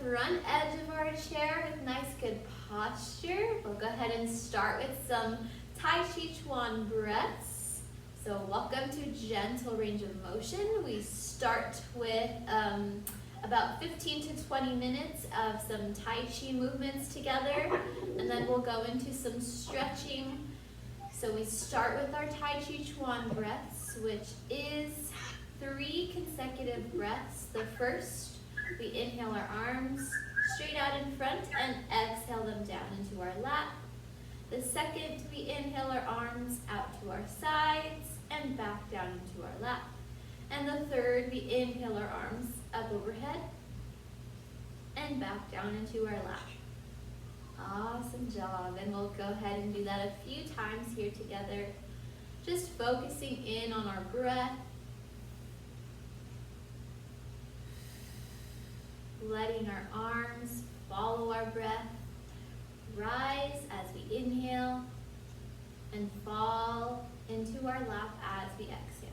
front edge of our chair with nice good posture. We'll go ahead and start with some Tai Chi Chuan breaths. So welcome to gentle range of motion. We start with about 15 to 20 minutes of some Tai Chi movements together, and then we'll go into some stretching. So we start with our Tai Chi Chuan breaths, which is 3 consecutive breaths. The first, we inhale our arms straight out in front and exhale them down into our lap. The second, we inhale our arms out to our sides and back down into our lap. And the third, we inhale our arms up overhead and back down into our lap. Awesome job. And we'll go ahead and do that a few times here together, just focusing in on our breath. Letting our arms follow our breath, rise as we inhale, and fall into our lap as we exhale.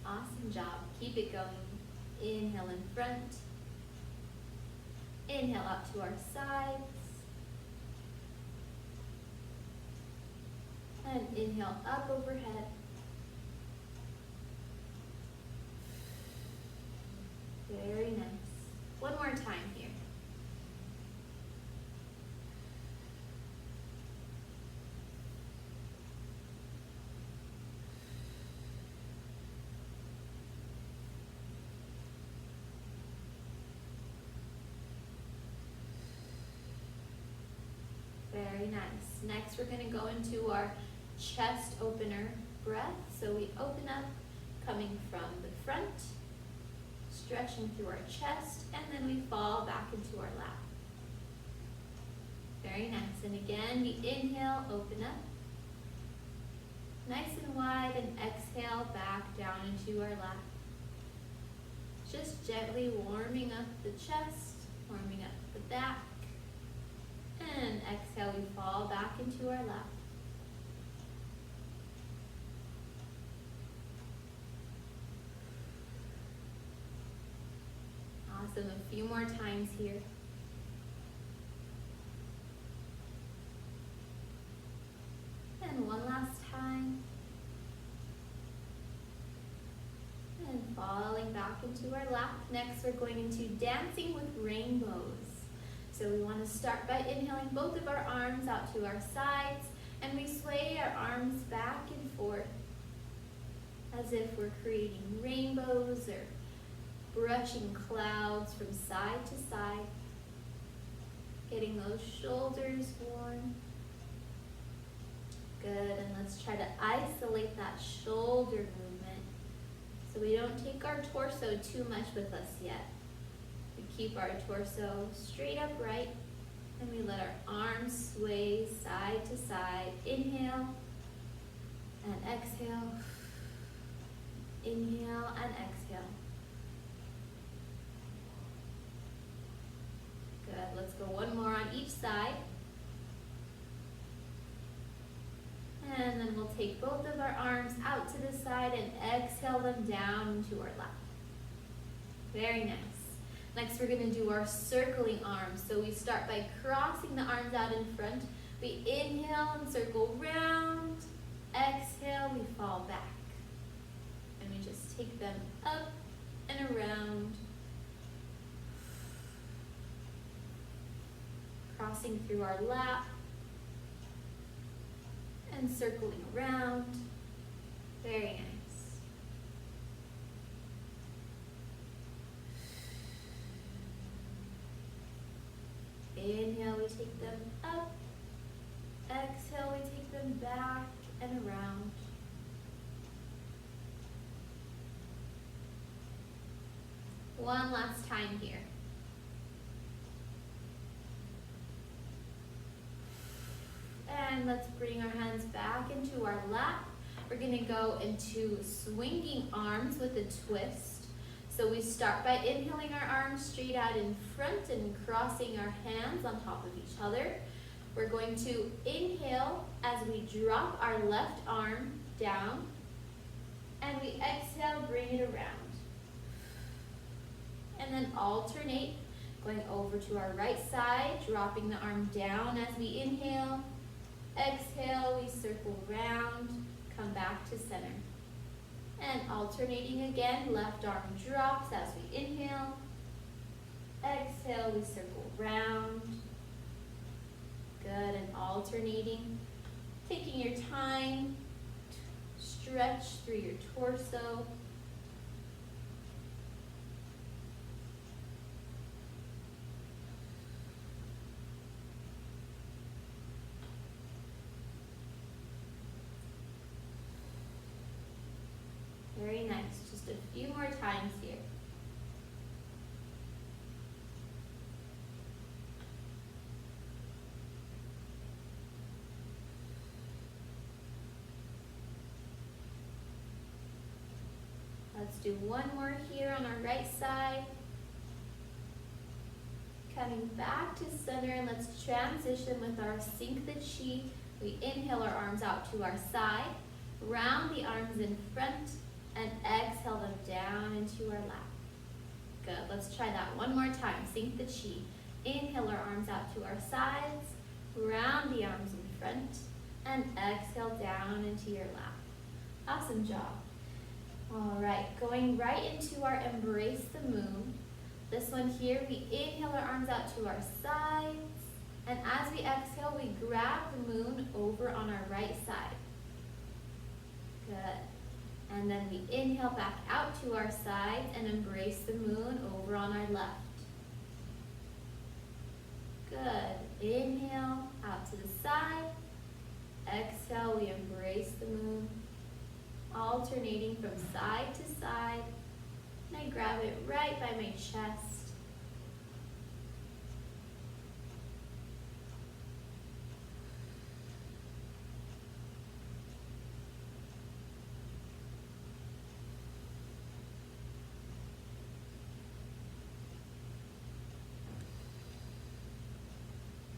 Awesome job. Keep it going. Inhale in front. Inhale out to our sides. And inhale up overhead. Very nice. One more time here. Very nice. Next, we're going to go into our chest opener breath. So we open up, coming from the front, stretching through our chest, and then we fall back into our lap. Very nice. And again, we inhale, open up, nice and wide, and exhale back down into our lap. Just gently warming up the chest, warming up the back, and exhale, we fall back into our lap. Awesome. A few more times here. And one last time. And falling back into our lap. Next, we're going into dancing with rainbows. So we want to start by inhaling both of our arms out to our sides, and we sway our arms back and forth as if we're creating rainbows or brushing clouds from side to side, getting those shoulders warm. Good, and let's try to isolate that shoulder movement so we don't take our torso too much with us yet. We keep our torso straight upright, and we let our arms sway side to side. Inhale and exhale. Inhale and exhale. Good. Let's go one more on each side. And then we'll take both of our arms out to the side and exhale them down into our lap. Very nice. Next, we're going to do our circling arms. So we start by crossing the arms out in front. We inhale and circle round. Exhale, we fall back. And we just take them up and around. Crossing through our lap and circling around. Very nice. Inhale, we take them up. Exhale, we take them back and around. One last time here. And let's bring our hands back into our lap. We're going to go into swinging arms with a twist. So we start by inhaling our arms straight out in front and crossing our hands on top of each other. We're going to inhale as we drop our left arm down, and we exhale, bring it around. And then alternate Going over to our right side, dropping the arm down as we inhale. Exhale, we circle round, come back to center. And alternating again, left arm drops as we inhale. Exhale, we circle round. Good, and alternating. Taking your time, stretch through your torso. Very nice. Just a few more times here. Let's do one more here on our right side. Coming back to center, and let's transition with our sink the chi. We inhale our arms out to our side, round the arms in front, and exhale them down into our lap. Good, let's try that one more time. Sink the chi. Inhale our arms out to our sides, round the arms in front, and exhale down into your lap. Awesome job. All right, going right into our embrace the moon. This one here, we inhale our arms out to our sides, and as we exhale, we grab the moon over on our right side. Good. And then we inhale back out to our sides and embrace the moon over on our left. Good. Inhale out to the side. Exhale, we embrace the moon. Alternating from side to side. And I grab it right by my chest.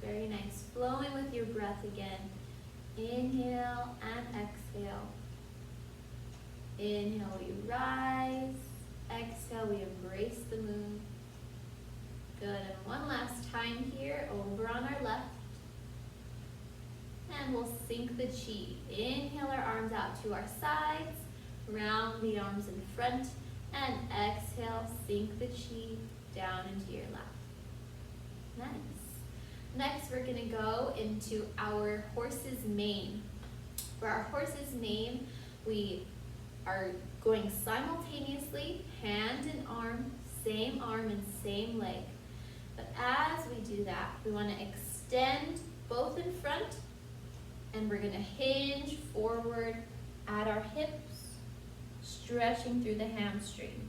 Very nice. Flowing with your breath again. Inhale and exhale. Inhale, we rise. Exhale, we embrace the moon. Good, and one last time here, over on our left. And we'll sink the chi. Inhale our arms out to our sides, round the arms in front, and exhale, sink the chi down into your lap. Nice. Next, we're gonna go into our horse's mane. For our horse's mane, we are going simultaneously, hand and arm and same leg. But as we do that, we want to extend both in front, and we're going to hinge forward at our hips, stretching through the hamstring.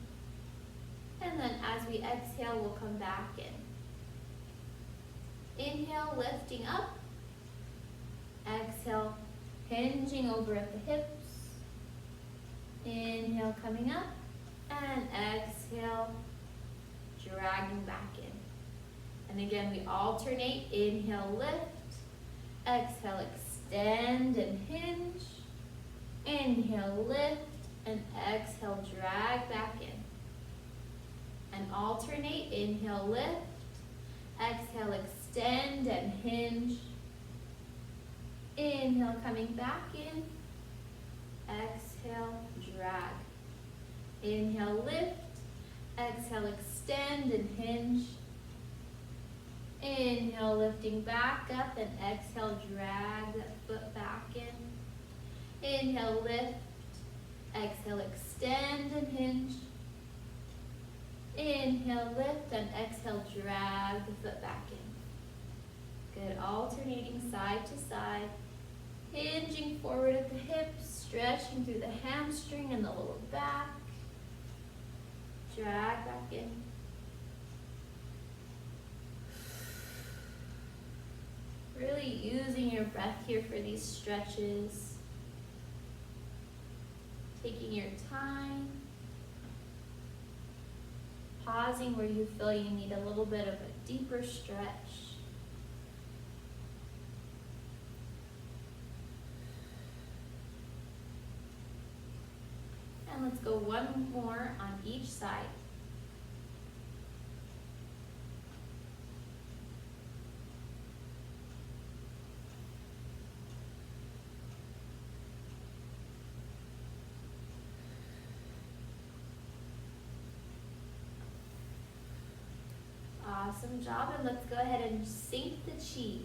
And then as we exhale, we'll come back in. Inhale, lifting up. Exhale, hinging over at the hips. Inhale, coming up, and exhale, dragging back in. And again, we alternate. Inhale, lift. Exhale, extend and hinge. Inhale, lift, and exhale, drag back in. And alternate. Inhale, lift. Exhale, extend and hinge. Inhale, coming back in. Exhale, drag. Inhale, lift. Exhale, extend and hinge. Inhale, lifting back up, and exhale, drag that foot back in. Inhale, lift. Exhale, extend and hinge. Inhale, lift, and exhale, drag the foot back in. Good, alternating side to side. Hinging forward at the hips, stretching through the hamstring and the lower back. Drag back in. Really using your breath here for these stretches. Taking your time. Pausing where you feel you need a little bit of a deeper stretch. And let's go one more on each side. Awesome job. And let's go ahead and sink the chi.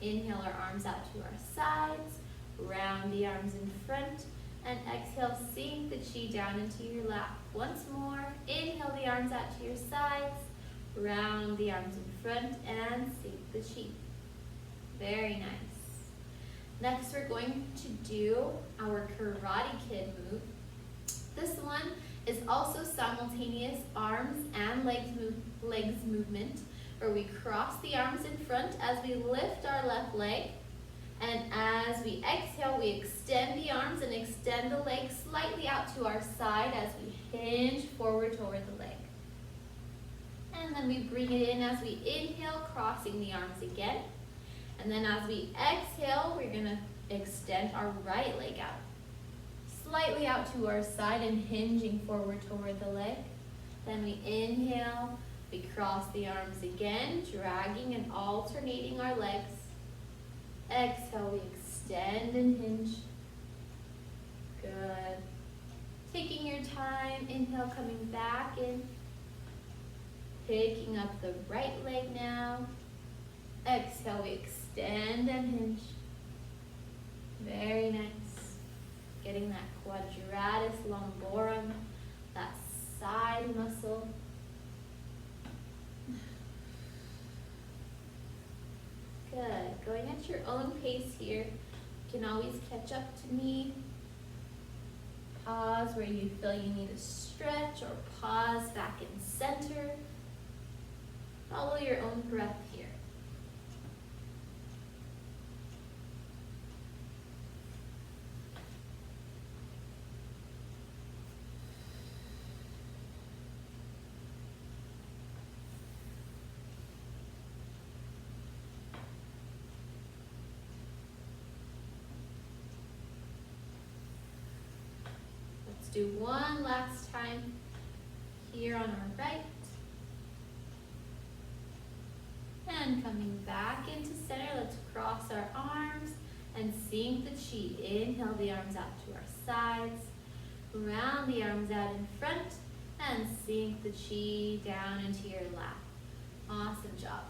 Inhale our arms out to our sides. Round the arms in front. And exhale, sink the chi down into your lap. Once more, inhale the arms out to your sides. Round the arms in front and sink the chi. Very nice. Next, we're going to do our Karate Kid move. This one is also simultaneous arms and legs movement, where we cross the arms in front as we lift our left leg. And as we exhale, we extend the arms and extend the legs slightly out to our side as we hinge forward toward the leg. And then we bring it in as we inhale, crossing the arms again. And then as we exhale, we're going to extend our right leg out. Slightly out to our side and hinging forward toward the leg. Then we inhale, we cross the arms again, dragging and alternating our legs. Exhale, we extend and hinge. Good. Taking your time, inhale, coming back in. Picking up the right leg now. Exhale, we extend and hinge. Very nice. Getting that quadratus lumborum, that side muscle. Good. Going at your own pace here. You can always catch up to me. Pause where you feel you need a stretch, or pause back in center. Follow your own breath here. Let's do one last time here on our right. And coming back into center, let's cross our arms and sink the chi. Inhale the arms out to our sides. Round the arms out in front and sink the chi down into your lap. Awesome job.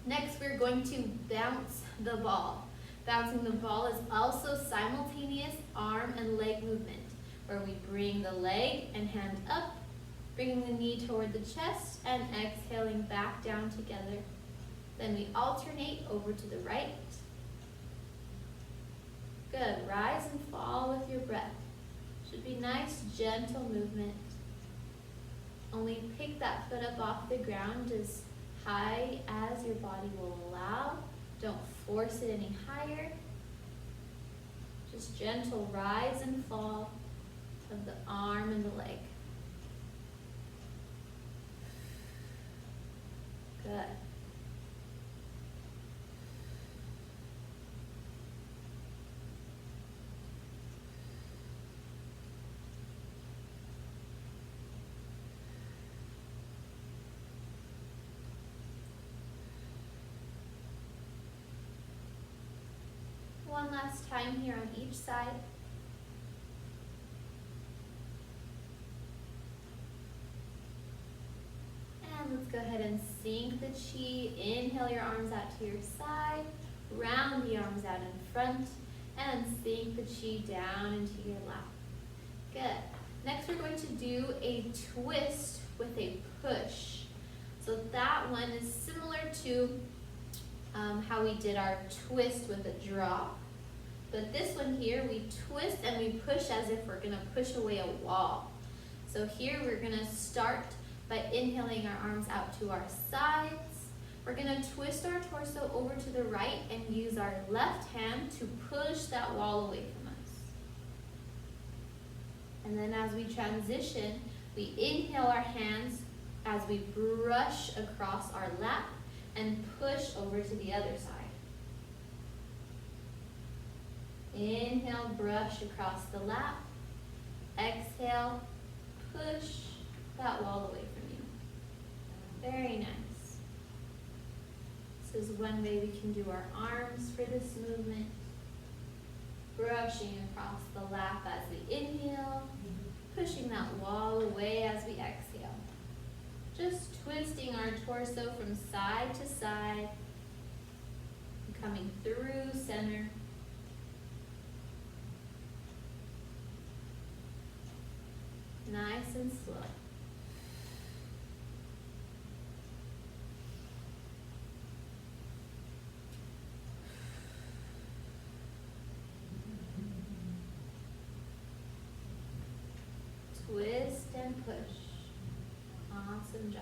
Next, we're going to bounce the ball. Bouncing the ball is also simultaneous arm and leg movement, where we bring the leg and hand up, bringing the knee toward the chest, and exhaling back down together. Then we alternate over to the right. Good. Rise and fall with your breath. Should be nice, gentle movement. Only pick that foot up off the ground as high as your body will allow. Don't force it any higher. Just gentle rise and fall of the arm and the leg. Good. One last time here on each side. And let's go ahead and sink the chi. Inhale your arms out to your side. Round the arms out in front. And sink the chi down into your lap. Good. Next we're going to do a twist with a push. So that one is similar to how we did our twist with a drop. But this one here, we twist and we push as if we're gonna push away a wall. So here we're gonna start by inhaling our arms out to our sides. We're gonna twist our torso over to the right and use our left hand to push that wall away from us. And then as we transition, we inhale our hands as we brush across our lap and push over to the other side. Inhale, brush across the lap. Exhale, push that wall away from you. Very nice. This is one way we can do our arms for this movement. Brushing across the lap as we inhale, pushing that wall away as we exhale. Just twisting our torso from side to side, coming through center. Nice and slow. Twist and push. Awesome job.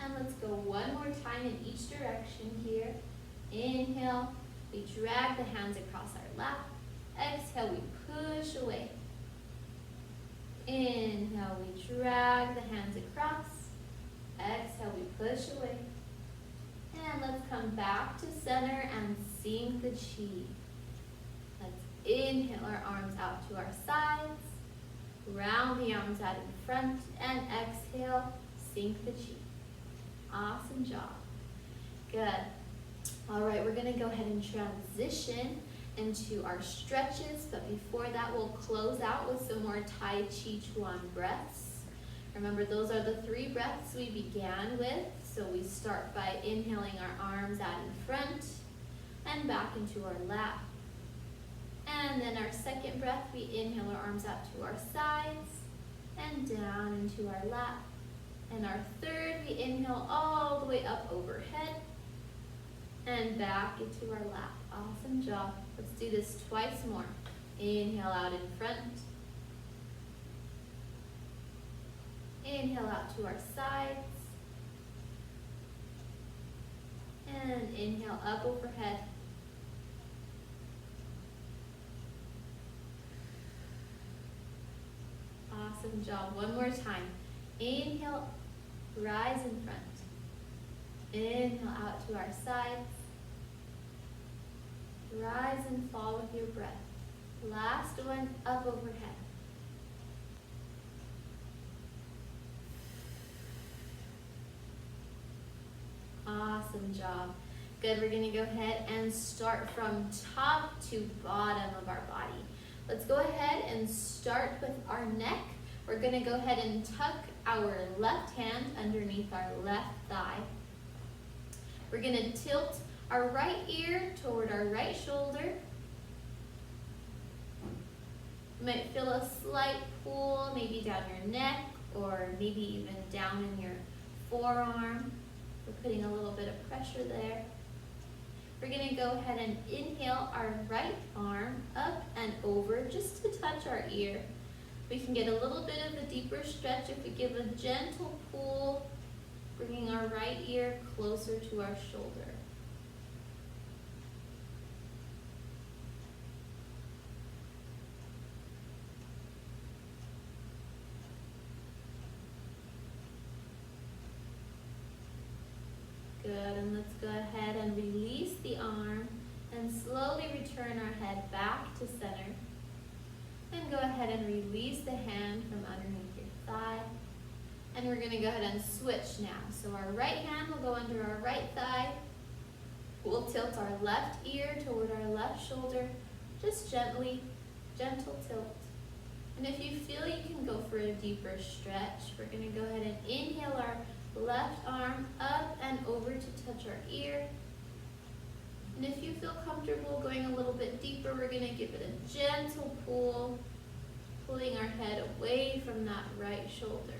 And let's go one more time in each direction here. Inhale, we drag the hands across our lap. Exhale, we push away. Inhale, we drag the hands across. Exhale, we push away. And let's come back to center and sink the chi. Let's inhale our arms out to our sides. Round the arms out in front. And exhale, sink the chi. Awesome job. Good. All right, we're going to go ahead and transition into our stretches, but before that, we'll close out with some more Tai Chi Chuan breaths. Remember, those are the 3 breaths we began with. So we start by inhaling our arms out in front and back into our lap. And then our second breath, we inhale our arms out to our sides and down into our lap. And our third, we inhale all the way up overhead and back into our lap. Awesome job. Let's do this twice more. Inhale out in front. Inhale out to our sides. And inhale up overhead. Awesome job. One more time. Inhale, rise in front. Inhale out to our sides. Rise and fall with your breath. Last one, up overhead. Awesome job. Good, we're gonna go ahead and start from top to bottom of our body. Let's go ahead and start with our neck. We're gonna go ahead and tuck our left hand underneath our left thigh. We're gonna tilt our right ear toward our right shoulder. You might feel a slight pull, maybe down your neck, or maybe even down in your forearm. We're putting a little bit of pressure there. We're gonna go ahead and inhale our right arm up and over just to touch our ear. We can get a little bit of a deeper stretch if we give a gentle pull, bringing our right ear closer to our shoulder. Good, and let's go ahead and release the arm and slowly return our head back to center. And go ahead and release the hand from underneath your thigh. And we're gonna go ahead and switch now. So our right hand will go under our right thigh. We'll tilt our left ear toward our left shoulder, just gently, gentle tilt. And if you feel you can go for a deeper stretch, we're gonna go ahead and inhale our left arm up and over to touch our ear. And if you feel comfortable going a little bit deeper, we're going to give it a gentle pull, pulling our head away from that right shoulder.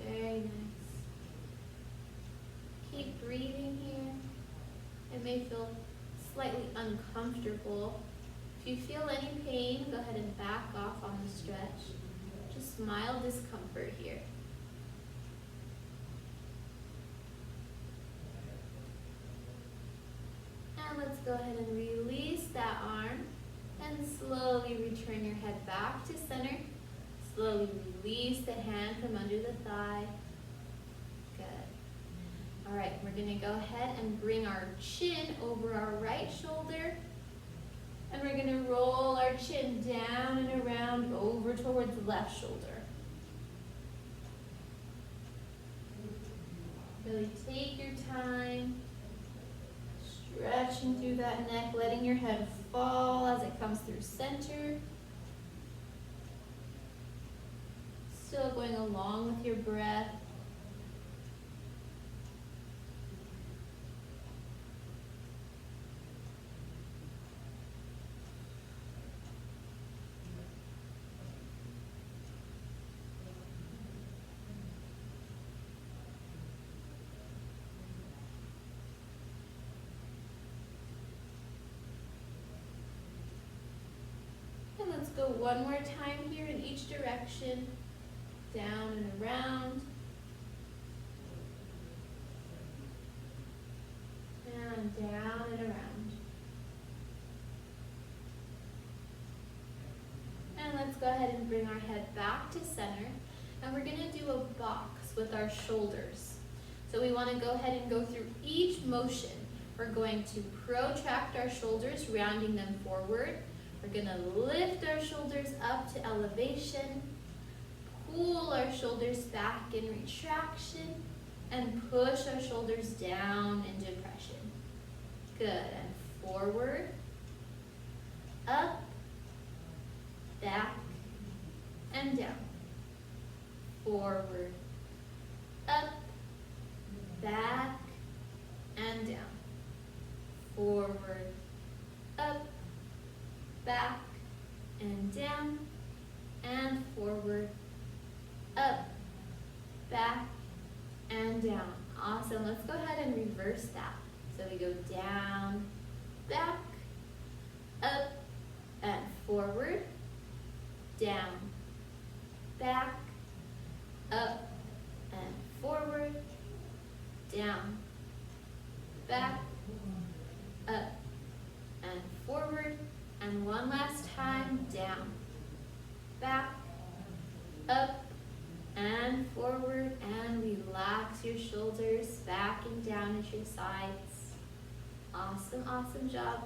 Very nice. Keep breathing here. It may feel slightly uncomfortable. If you feel any pain, go ahead and back off on the stretch. Just mild discomfort here. And let's go ahead and release that arm and slowly return your head back to center. Slowly release the hand from under the thigh. Good. All right, we're gonna go ahead and bring our chin over our right shoulder. And we're gonna roll our chin down and around over towards the left shoulder. Really take your time, stretching through that neck, letting your head fall as it comes through center. Still going along with your breath. And let's go one more time here in each direction. Down and around. And down and around. And let's go ahead and bring our head back to center. And we're going to do a box with our shoulders. So we want to go ahead and go through each motion. We're going to protract our shoulders, rounding them forward. We're going to lift our shoulders up to elevation. Pull our shoulders back in retraction and push our shoulders down in depression. Good, and forward, up, back, and down. Forward, up, back, and down. Forward, up, back, and down, and forward, up, back, and down. Awesome. Let's go ahead and reverse that. So we go down, back, up, and forward, down, back, up, and forward, down, back, up, and forward, and one last time, down, back, up, and forward, and relax your shoulders back and down at your sides. Awesome, awesome job.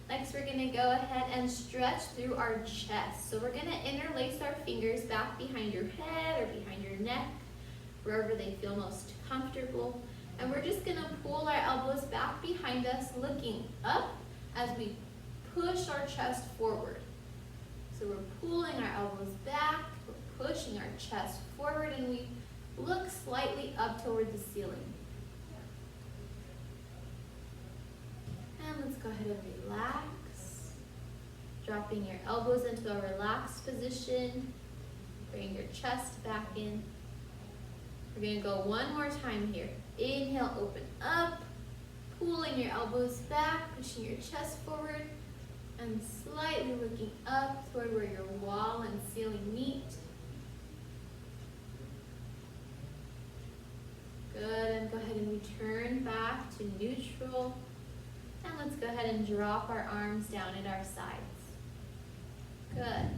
Next, we're going to go ahead and stretch through our chest. So we're going to interlace our fingers back behind your head or behind your neck, wherever they feel most comfortable. And we're just going to pull our elbows back behind us, looking up as we push our chest forward. So we're pulling our elbows back, we're pushing our chest forward, and we look slightly up toward the ceiling. And let's go ahead and relax. Dropping your elbows into a relaxed position. Bring your chest back in. We're going to go one more time here. Inhale, open up. Pulling your elbows back, pushing your chest forward. And slightly looking up toward where your wall and ceiling meet. Good, and go ahead and return back to neutral. And let's go ahead and drop our arms down at our sides. Good.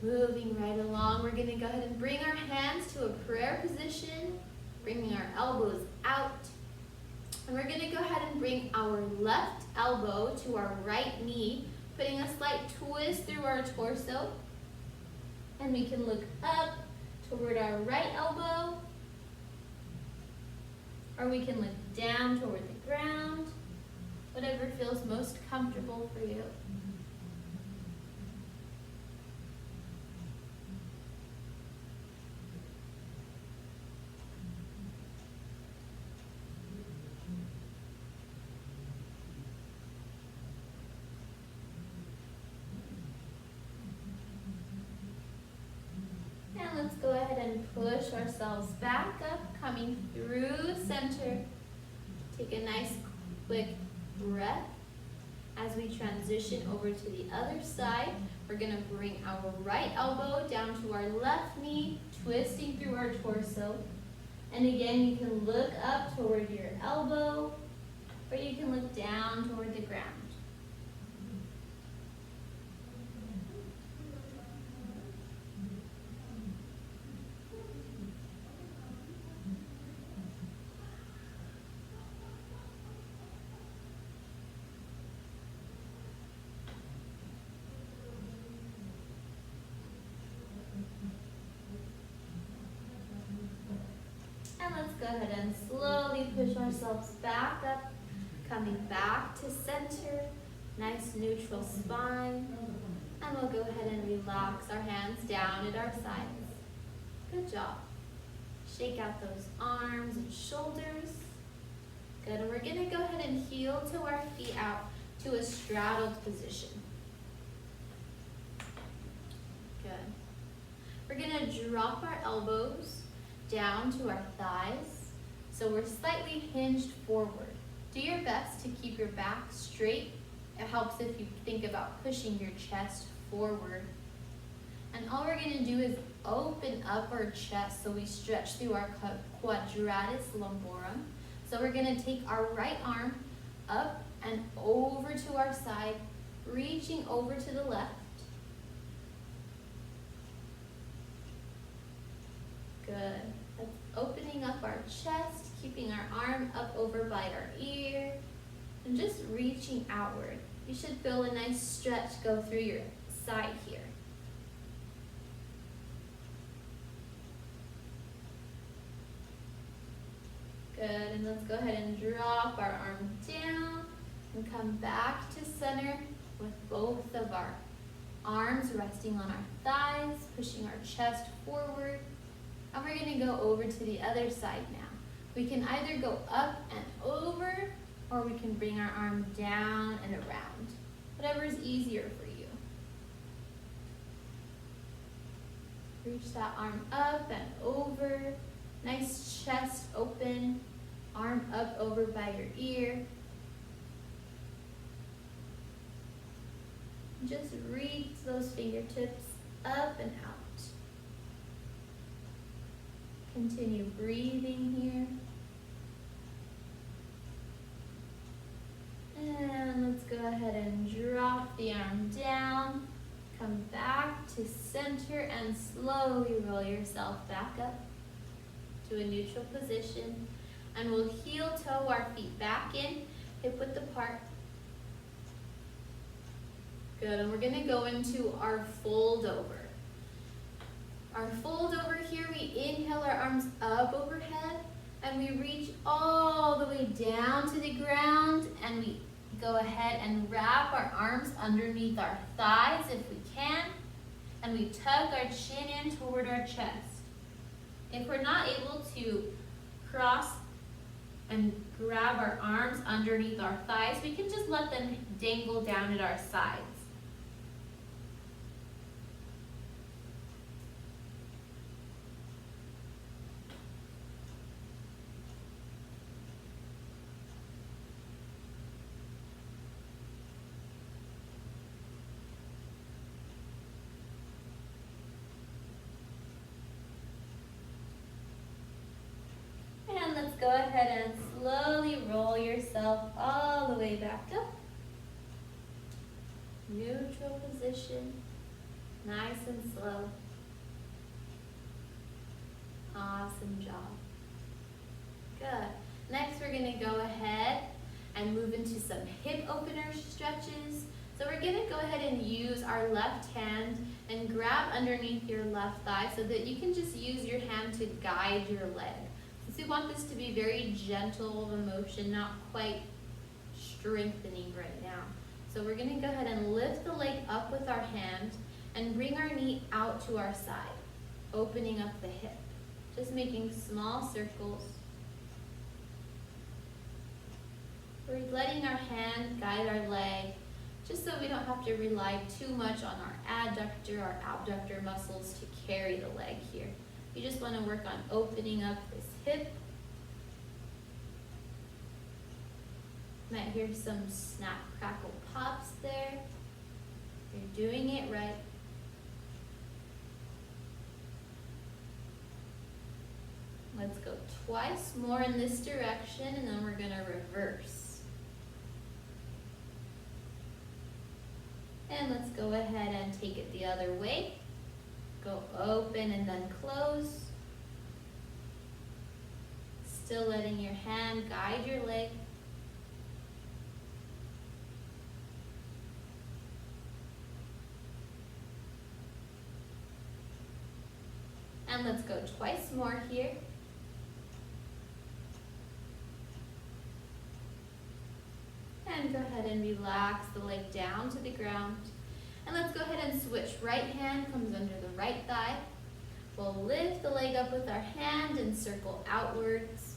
Moving right along, we're going to go ahead and bring our hands to a prayer position, bringing our elbows out. And we're going to go ahead and bring our left elbow to our right knee, putting a slight twist through our torso. And we can look up toward our right elbow, or we can look down toward the ground, whatever feels most comfortable for you. Let's go ahead and push ourselves back up, coming through center. Take a nice quick breath. As we transition over to the other side, we're going to bring our right elbow down to our left knee, twisting through our torso. And again, you can look up toward your elbow, or you can look down toward the ground. Let's go ahead and slowly push ourselves back up, coming back to center, nice neutral spine. And we'll go ahead and relax our hands down at our sides. Good job. Shake out those arms and shoulders. Good, and we're gonna go ahead and heel to our feet out to a straddled position. Good. We're gonna drop our elbows down to our thighs, so we're slightly hinged forward. Do your best to keep your back straight. It helps if you think about pushing your chest forward. And all we're gonna do is open up our chest so we stretch through our quadratus lumborum. So we're gonna take our right arm up and over to our side, reaching over to the left. Good. That's opening up our chest, keeping our arm up over by our ear, and just reaching outward. You should feel a nice stretch go through your side here. Good, and let's go ahead and drop our arm down and come back to center with both of our arms resting on our thighs, pushing our chest forward. And we're gonna go over to the other side now. We can either go up and over, or we can bring our arm down and around. Whatever is easier for you. Reach that arm up and over. Nice chest open, arm up over by your ear. Just reach those fingertips up and out. Continue breathing here. And let's go ahead and drop the arm down. Come back to center and slowly roll yourself back up to a neutral position. And we'll heel toe our feet back in, hip width apart. Good, and we're gonna go into our fold over. Our fold over here, we inhale our arms up overhead, and we reach all the way down to the ground, and we go ahead and wrap our arms underneath our thighs if we can, and we tuck our chin in toward our chest. If we're not able to cross and grab our arms underneath our thighs, we can just let them dangle down at our sides. And let's go ahead and slowly roll yourself all the way back up. Neutral position, nice and slow. Awesome job. Good. Next we're gonna go ahead and move into some hip opener stretches. So we're gonna go ahead and use our left hand and grab underneath your left thigh so that you can just use your hand to guide your leg. So we want this to be very gentle of a motion, not quite strengthening right now. So we're gonna go ahead and lift the leg up with our hand and bring our knee out to our side, opening up the hip. Just making small circles. We're letting our hand guide our leg, just so we don't have to rely too much on our adductor or abductor muscles to carry the leg here. You just want to work on opening up this hip. Might hear some snap, crackle, pops there. You're doing it right. Let's go twice more in this direction, and then we're gonna reverse. And let's go ahead and take it the other way. Go open and then close. Still letting your hand guide your leg. And let's go twice more here. And go ahead and relax the leg down to the ground. And let's go ahead and switch. Right hand comes under the right thigh. We'll lift the leg up with our hand and circle outwards.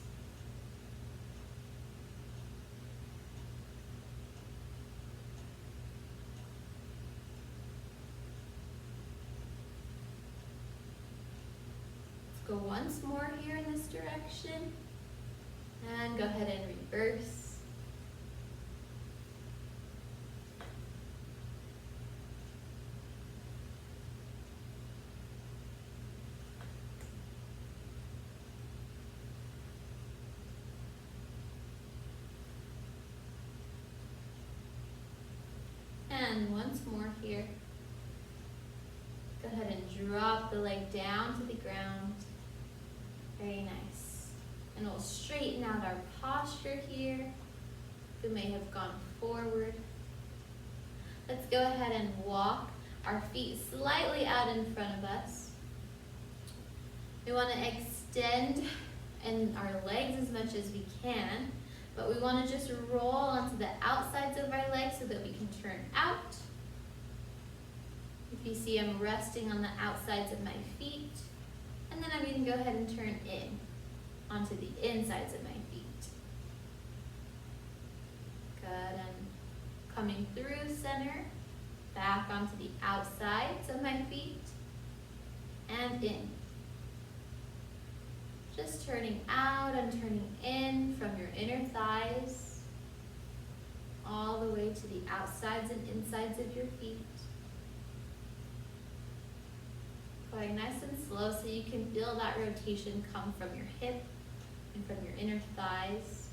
Let's go once more here in this direction. And go ahead and reverse. And once more here. Go ahead and drop the leg down to the ground. Very nice. And we'll straighten out our posture here. We may have gone forward. Let's go ahead and walk our feet slightly out in front of us. We want to extend and our legs as much as we can, but we want to just roll onto the outsides of our legs so that we can turn out. If you see, I'm resting on the outsides of my feet, and then I'm going to go ahead and turn in onto the insides of my feet. Good, and coming through center, back onto the outsides of my feet, and in. Just turning out and turning in from your inner thighs, all the way to the outsides and insides of your feet. Going nice and slow so you can feel that rotation come from your hip and from your inner thighs.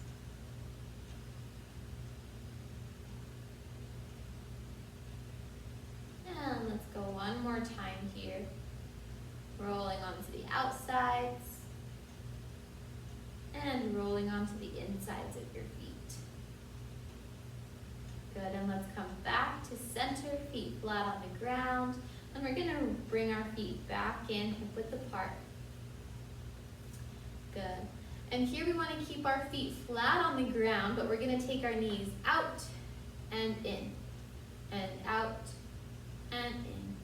And let's go one more time here. Rolling onto the outsides and rolling onto the insides of your feet. Good, and let's come back to center, feet flat on the ground. And we're gonna bring our feet back in, hip width apart. Good. And here we wanna keep our feet flat on the ground, but we're gonna take our knees out and in, and out and in.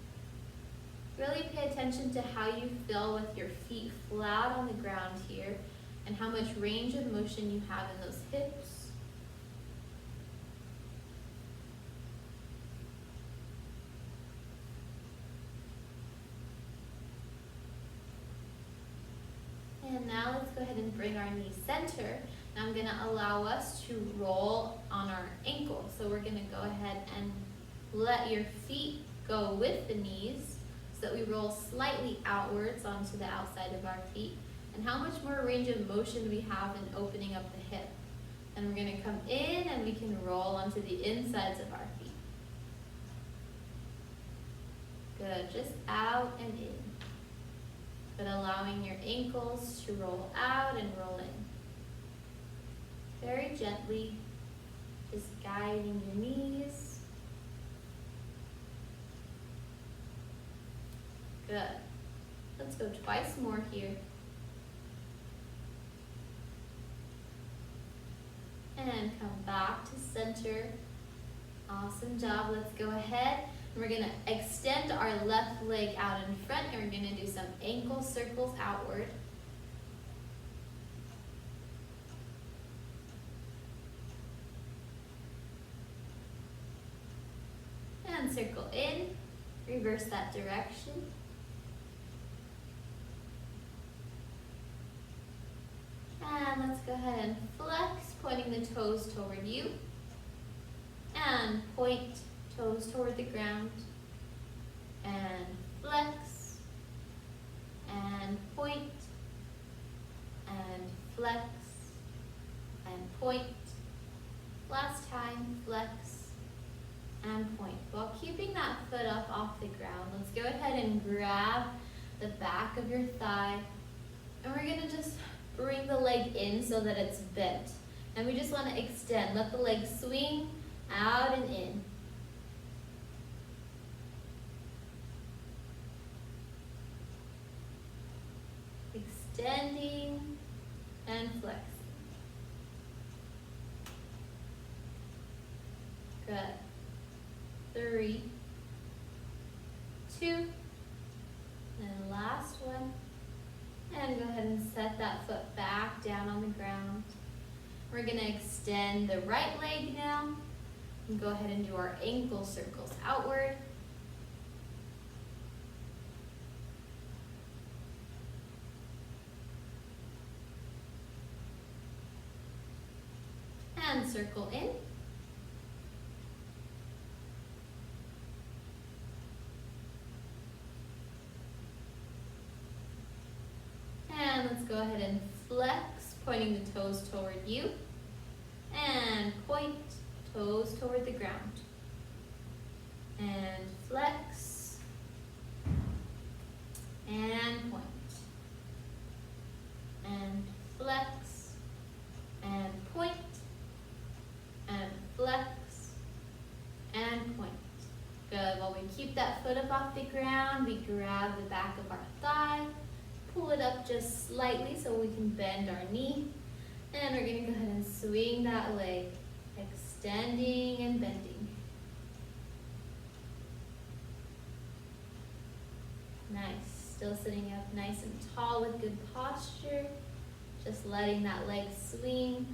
Really pay attention to how you feel with your feet flat on the ground here, and how much range of motion you have in those hips. And now let's go ahead and bring our knees center. And I'm gonna allow us to roll on our ankles. So we're gonna go ahead and let your feet go with the knees so that we roll slightly outwards onto the outside of our feet. And how much more range of motion we have in opening up the hip. And we're gonna come in and we can roll onto the insides of our feet. Good, just out and in. But allowing your ankles to roll out and roll in. Very gently, just guiding your knees. Good. Let's go twice more here. And come back to center. Awesome job. Let's go ahead. And we're going to extend our left leg out in front, and we're going to do some ankle circles outward. And circle in, reverse that direction. And let's go ahead and flex, pointing the toes toward you. And point toes toward the ground. And flex. And point. And flex. And point. Last time, flex. And point. While keeping that foot up off the ground, let's go ahead and grab the back of your thigh. And we're going to just bring the leg in so that it's bent. And we just want to extend. Let the leg swing out and in. Extending and flexing. Good. 3, 2, and last one. And go ahead and set that foot back down on the ground. We're gonna extend the right leg now. And go ahead and do our ankle circles outward. And circle in. And let's go ahead and flex, pointing the toes toward you. And point, toes toward the ground. And flex. And point. And flex. And point. And flex. And point. Good. While we keep that foot up off the ground, we grab the back of our thigh. Pull it up just slightly so we can bend our knee. And we're going to go ahead and swing that leg, extending and bending. Nice. Still sitting up nice and tall with good posture. Just letting that leg swing.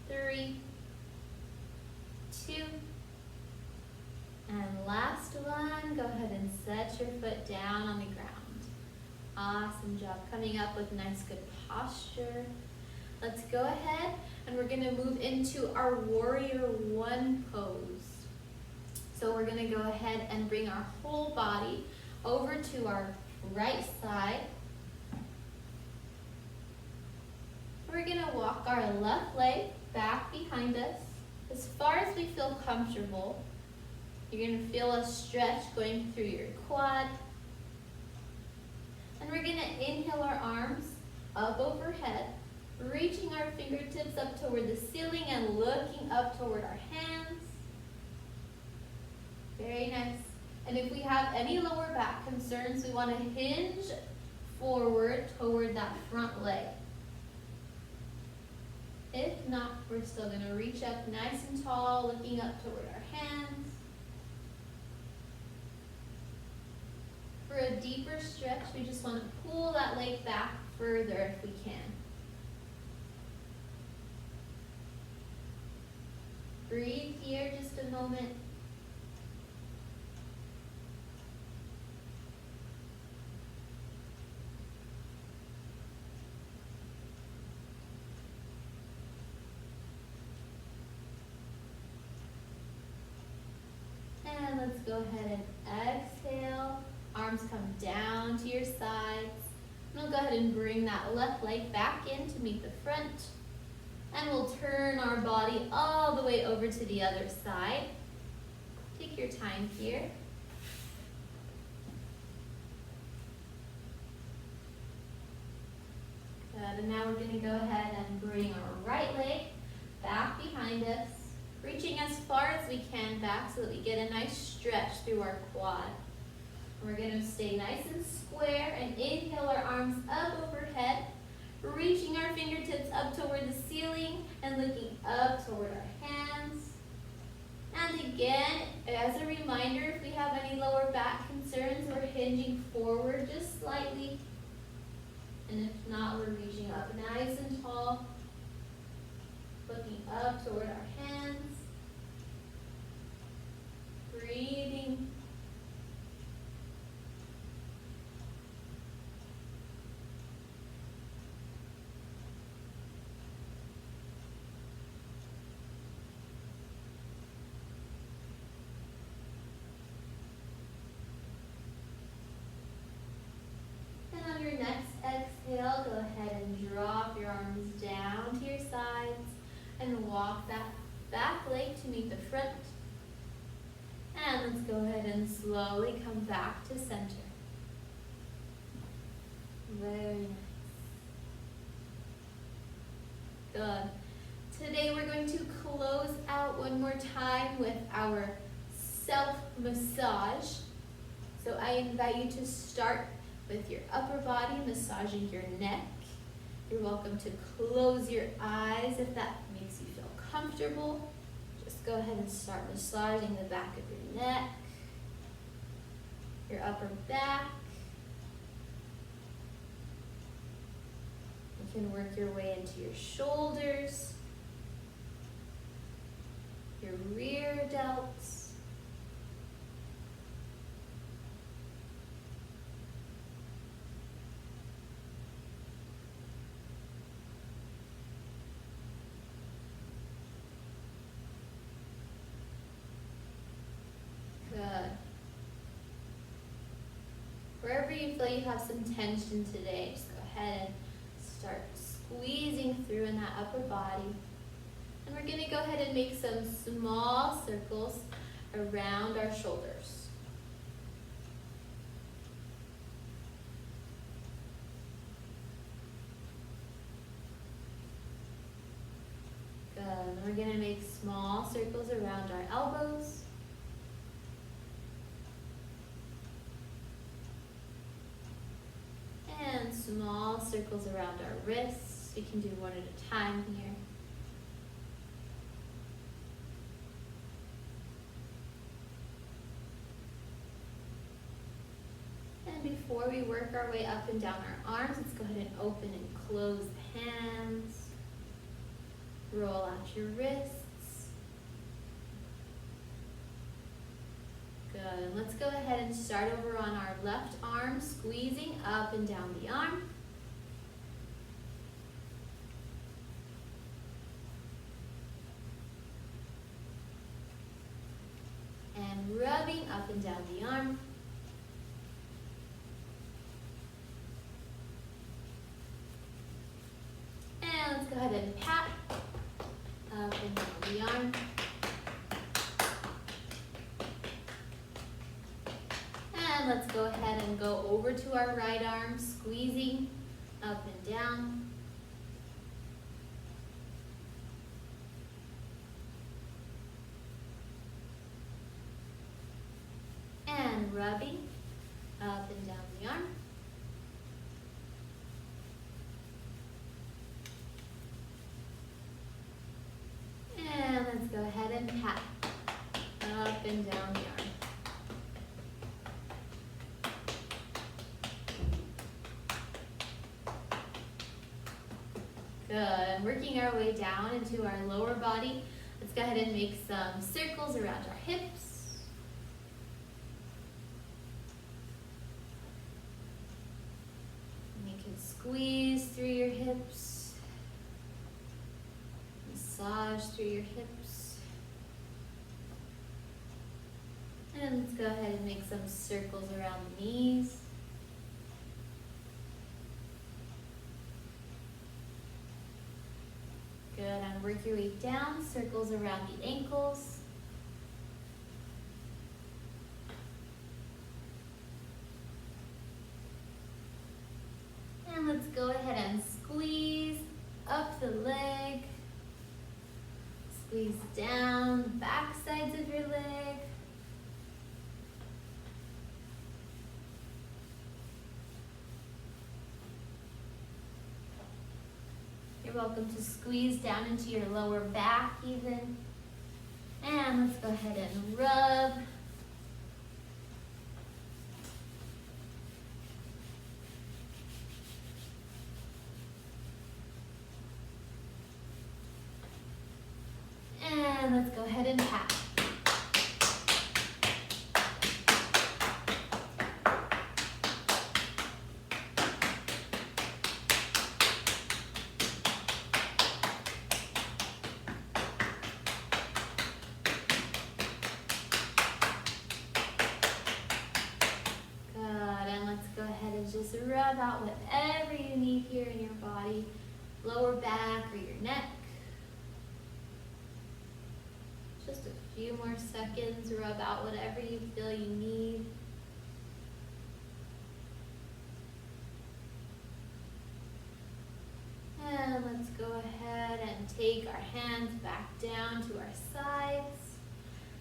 Three, two, and last one. Go ahead and set your foot down on the ground. Awesome job. Coming up with nice good posture. Let's go ahead and we're going to move into our warrior one pose. So we're going to go ahead and bring our whole body over to our right side. We're going to walk our left leg back behind us as far as we feel comfortable. You're going to feel a stretch going through your quad. And we're going to inhale our arms up overhead, reaching our fingertips up toward the ceiling and looking up toward our hands. Very nice. And if we have any lower back concerns, we want to hinge forward toward that front leg. If not, we're still going to reach up nice and tall, looking up toward our hands. For a deeper stretch, we just want to pull that leg back further if we can. Breathe here just a moment. And let's go ahead and exhale. Arms come down to your sides. And we'll go ahead and bring that left leg back in to meet the front. And we'll turn our body all the way over to the other side. Take your time here. Good, and now we're going to go ahead and bring our right leg back behind us, reaching as far as we can back so that we get a nice stretch through our quad. We're going to stay nice and square and inhale our arms up overhead, reaching our fingertips up toward the ceiling and looking up toward our hands. And again, as a reminder, if we have any lower back concerns, we're hinging forward just slightly. And if not, we're reaching up nice and tall, looking up toward our hands. Breathing. And on your next exhale, go ahead and drop your arms down to your sides and walk that back leg to meet the front. And let's go ahead and slowly come back to center. Very nice. Good. Today we're going to close out one more time with our self-massage. So I invite you to start with your upper body, massaging your neck. You're welcome to close your eyes if that makes you feel comfortable. Just go ahead and start massaging the back of your neck, your upper back. You can work your way into your shoulders, your rear delts. Good. Wherever you feel you have some tension today, just go ahead and start squeezing through in that upper body. And we're going to go ahead and make some small circles around our shoulders. Good. And we're going to make small circles around our elbows. And small circles around our wrists. We can do one at a time here. And before we work our way up and down our arms, let's go ahead and open and close the hands. Roll out your wrists. Good. And let's go ahead and start over on our left arm, squeezing up and down the arm. And rubbing up and down the arm. And let's go ahead and pat up and down the arm. And let's go ahead and go over to our right arm, squeezing up and down. And rubbing up and down the arm. And let's go ahead and pat up and down the arm. Good. Working our way down into our lower body. Let's go ahead and make some circles around our hips. And you can squeeze through your hips. Massage through your hips. And let's go ahead and make some circles around the knees. Good, and work your way down, circles around the ankles. And let's go ahead and squeeze up the leg. Squeeze down the back sides of your leg. You're welcome to squeeze down into your lower back even. And let's go ahead and rub. And let's go ahead and pat. Just rub out whatever you need here in your body, lower back or your neck. Just a few more seconds, rub out whatever you feel you need. And let's go ahead and take our hands back down to our sides.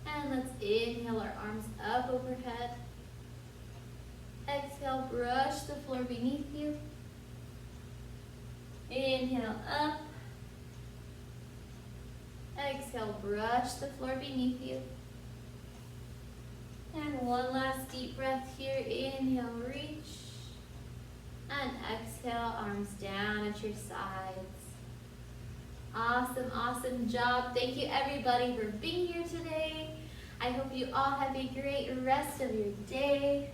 And let's inhale our arms up overhead. Exhale, brush the floor beneath you. Inhale up. Exhale, brush the floor beneath you. And one last deep breath here. Inhale, reach. And exhale, arms down at your sides. Awesome, awesome job. Thank you everybody for being here today. I hope you all have a great rest of your day.